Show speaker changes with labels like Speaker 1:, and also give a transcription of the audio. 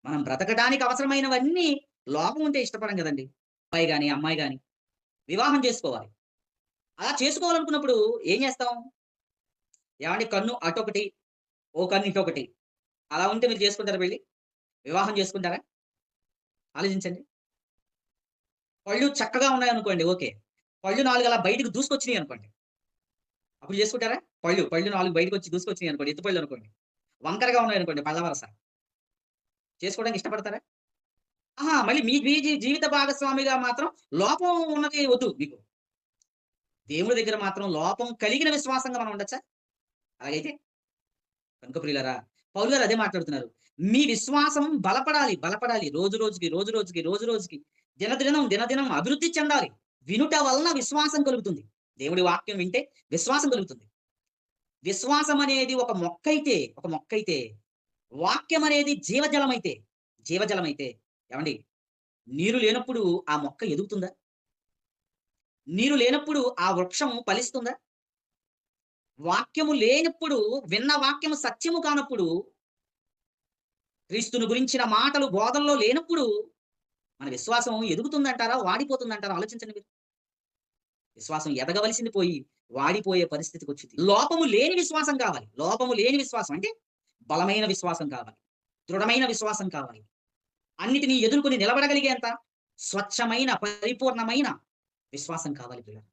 Speaker 1: మనం బ్రతకడానికి అవసరమైనవన్నీ లోపం ఉంటే ఇష్టపడం గదండీ! అబ్బాయి గాని, అమ్మాయి గాని వివాహం చేసుకోవాలి. అలా చేసుకోవాలనుకున్నప్పుడు ఏం జేస్తాం? ఏవండీ కన్ను అటొకటి, ఓ కన్ను ఇటొకటి. అలా ఉంటే మీరు చేసుకుంటారా పెళ్లి? వివాహం చేసుకుంటారా? ఆలోచించండి. పళ్ళు చక్కగా ఉన్నాయనుకోండి ఓకే. పళ్ళు 4 అలా బయటకి దూసుకొచ్చినియనుకోండి. అప్పుడు చేసుకుంటారా? పళ్ళు 4 బయటకొచ్చి దూసుకొచ్చినియనుకోండి. ఎత్తు పళ్ళనుకోండి. వంకరగా ఉన్నాయనుకోండి పళ్ళ వరస. చేసుకోవడానికి ఇష్టపడతారా? ఆహా! మళ్ళీ మీ మీ జీవిత భాగస్వామిగా మాత్రం లోపం ఉన్నది వద్దు మీకు. దేవుడి దగ్గర మాత్రం లోపం కలిగిన విశ్వాసంగా మనం ఉండొచ్చా? అలాగైతే కనుక ప్రియులారా, పౌలు గారు అదే మాట్లాడుతున్నారు. మీ విశ్వాసం బలపడాలి. రోజు రోజుకి, దినదినం అభివృద్ధి చెందాలి. వినుట వలన విశ్వాసం కలుగుతుంది. దేవుడి వాక్యం వింటే విశ్వాసం కలుగుతుంది. విశ్వాసం అనేది ఒక మొక్కైతే వాక్యం అనేది జీవజలమైతే ఏవండీ నీరు లేనప్పుడు ఆ మొక్క ఎదుగుతుందా? నీరు లేనప్పుడు ఆ వృక్షం ఫలిస్తుందా? వాక్యము లేనప్పుడు విన్న వాక్యము సత్యము కానప్పుడు క్రీస్తుని గురించిన మాటలు బోధనలో లేనప్పుడు మన విశ్వాసం ఎదుగుతుందంటారా? వాడిపోతుందంటారా? ఆలోచించండి మీరు. విశ్వాసం ఎదగవలసింది పోయి వాడిపోయే పరిస్థితికొచ్చింది. లోపము లేని విశ్వాసం కావాలి. లోపము లేని విశ్వాసం అంటే బలమైన విశ్వాసం కావాలి. దృఢమైన విశ్వాసం కావాలి. అన్నిటిని ఎదుర్కొని నిలబడగలిగేంత స్వచ్ఛమైన, పరిపూర్ణమైన విశ్వాసం కావాలి ప్రియులారా.